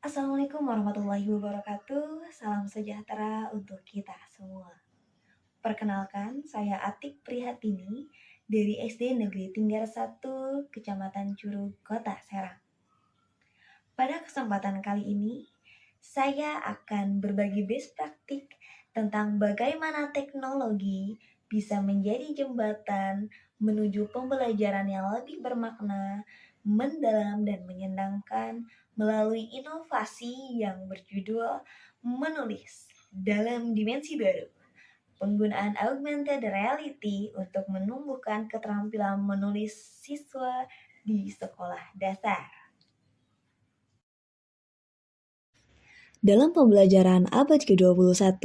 Assalamualaikum warahmatullahi wabarakatuh. Salam sejahtera untuk kita semua. Perkenalkan, saya Atik Prihatini dari SD Negeri Tinggar 1, Kecamatan Curug, Kota Serang. Pada kesempatan kali ini, saya akan berbagi best praktik tentang bagaimana teknologi bisa menjadi jembatan menuju pembelajaran yang lebih bermakna, mendalam dan menyenangkan melalui inovasi yang berjudul menulis dalam dimensi baru. Penggunaan augmented reality untuk menumbuhkan keterampilan menulis siswa di sekolah dasar. Dalam pembelajaran abad ke-21,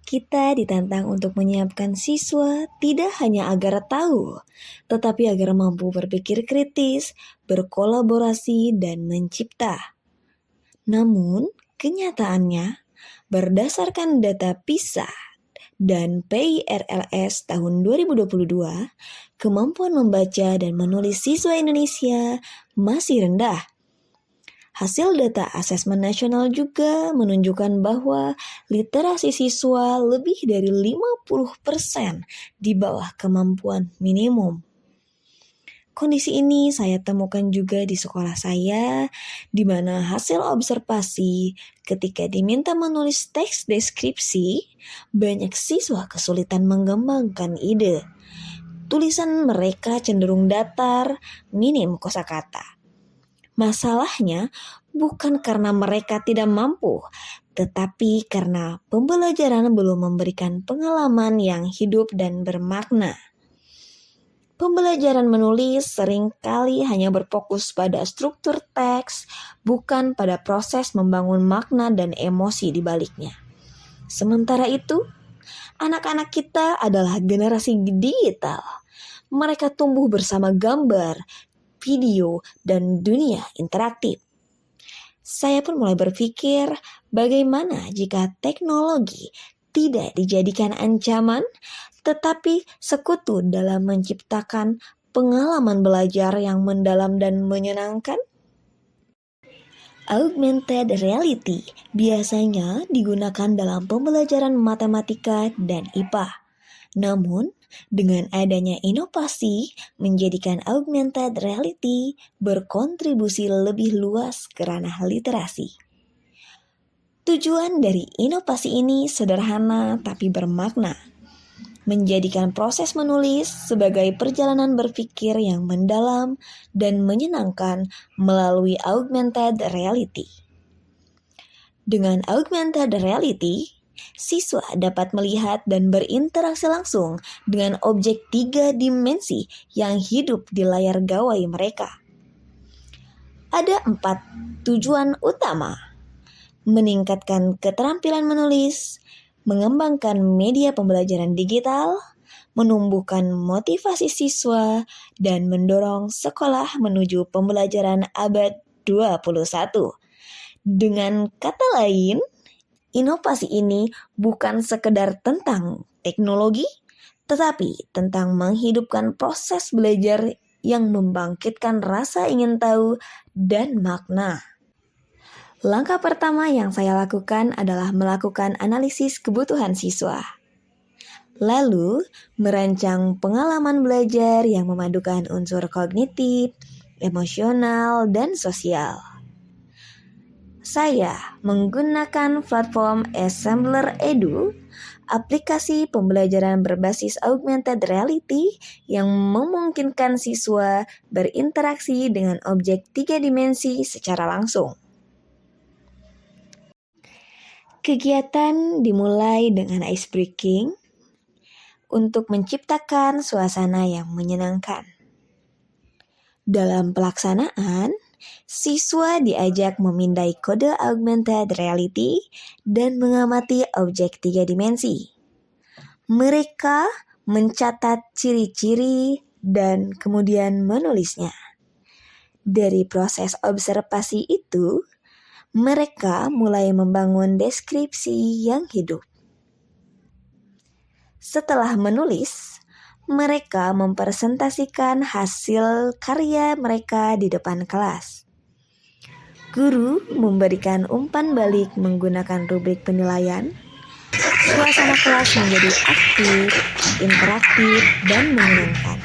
kita ditantang untuk menyiapkan siswa tidak hanya agar tahu, tetapi agar mampu berpikir kritis, berkolaborasi, dan mencipta. Namun, kenyataannya, berdasarkan data PISA dan PIRLS tahun 2022, kemampuan membaca dan menulis siswa Indonesia masih rendah. Hasil data asesmen nasional juga menunjukkan bahwa literasi siswa lebih dari 50% di bawah kemampuan minimum. Kondisi ini saya temukan juga di sekolah saya, di mana hasil observasi ketika diminta menulis teks deskripsi, banyak siswa kesulitan mengembangkan ide. Tulisan mereka cenderung datar, minim kosakata. Masalahnya bukan karena mereka tidak mampu, tetapi karena pembelajaran belum memberikan pengalaman yang hidup dan bermakna. Pembelajaran menulis seringkali hanya berfokus pada struktur teks, bukan pada proses membangun makna dan emosi di baliknya. Sementara itu, anak-anak kita adalah generasi digital. Mereka tumbuh bersama gambar, video, dan dunia interaktif. Saya pun mulai berpikir bagaimana jika teknologi tidak dijadikan ancaman, tetapi sekutu dalam menciptakan pengalaman belajar yang mendalam dan menyenangkan. Augmented reality biasanya digunakan dalam pembelajaran matematika dan IPA. Namun, dengan adanya inovasi, menjadikan augmented reality berkontribusi lebih luas ke ranah literasi. Tujuan dari inovasi ini sederhana tapi bermakna, menjadikan proses menulis sebagai perjalanan berpikir yang mendalam dan menyenangkan melalui augmented reality. Dengan augmented reality, siswa dapat melihat dan berinteraksi langsung dengan objek 3 dimensi yang hidup di layar gawai mereka. Ada 4 tujuan utama: meningkatkan keterampilan menulis, mengembangkan media pembelajaran digital, menumbuhkan motivasi siswa, dan mendorong sekolah menuju pembelajaran abad 21. Dengan kata lain, inovasi ini bukan sekedar tentang teknologi, tetapi tentang menghidupkan proses belajar yang membangkitkan rasa ingin tahu dan makna. Langkah pertama yang saya lakukan adalah melakukan analisis kebutuhan siswa. Lalu, merancang pengalaman belajar yang memadukan unsur kognitif, emosional, dan sosial. Saya menggunakan platform Assembler Edu, aplikasi pembelajaran berbasis augmented reality yang memungkinkan siswa berinteraksi dengan objek 3 dimensi secara langsung. Kegiatan dimulai dengan ice breaking untuk menciptakan suasana yang menyenangkan. Dalam pelaksanaan, siswa diajak memindai kode augmented reality dan mengamati objek 3 dimensi. Mereka mencatat ciri-ciri dan kemudian menulisnya. Dari proses observasi itu, mereka mulai membangun deskripsi yang hidup. Setelah menulis, mereka mempresentasikan hasil karya mereka di depan kelas. Guru memberikan umpan balik menggunakan rubrik penilaian. Suasana kelas menjadi aktif, interaktif, dan menyenangkan.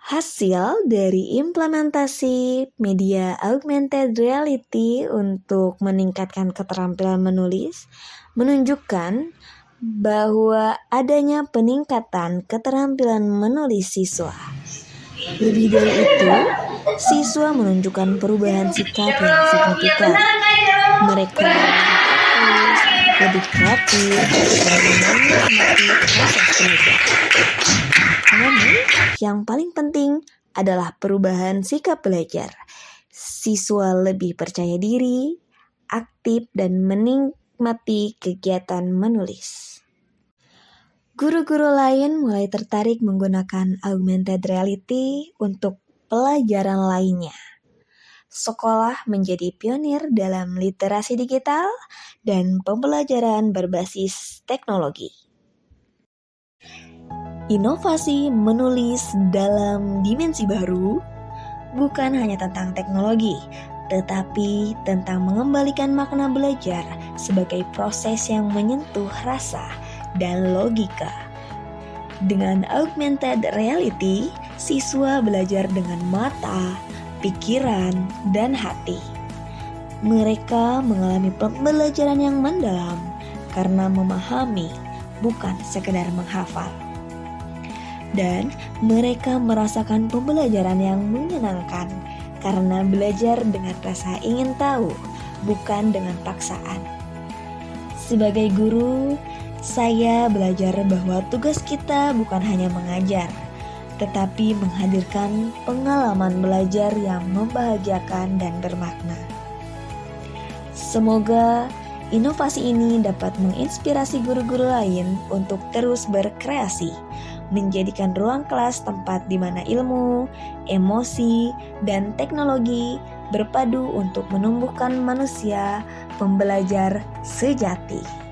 Hasil dari implementasi media augmented reality untuk meningkatkan keterampilan menulis menunjukkan bahwa adanya peningkatan keterampilan menulis siswa. Lebih dari itu, siswa menunjukkan perubahan sikap yang signifikan. Mereka lebih kreatif dan menikmati proses belajar. Namun, yang paling penting adalah perubahan sikap belajar. Siswa lebih percaya diri, aktif, dan menikmati kegiatan menulis. Guru-guru lain mulai tertarik menggunakan augmented reality untuk pelajaran lainnya. Sekolah menjadi pionir dalam literasi digital dan pembelajaran berbasis teknologi. Inovasi menulis dalam dimensi baru bukan hanya tentang teknologi, tetapi tentang mengembalikan makna belajar sebagai proses yang menyentuh rasa dan logika. Dengan augmented reality, siswa belajar dengan mata, pikiran, dan hati. Mereka mengalami pembelajaran yang mendalam karena memahami, bukan sekedar menghafal. Dan mereka merasakan pembelajaran yang menyenangkan karena belajar dengan rasa ingin tahu, bukan dengan paksaan. Sebagai guru, saya belajar bahwa tugas kita bukan hanya mengajar, tetapi menghadirkan pengalaman belajar yang membahagiakan dan bermakna. Semoga inovasi ini dapat menginspirasi guru-guru lain untuk terus berkreasi, menjadikan ruang kelas tempat di mana ilmu, emosi, dan teknologi berpadu untuk menumbuhkan manusia pembelajar sejati.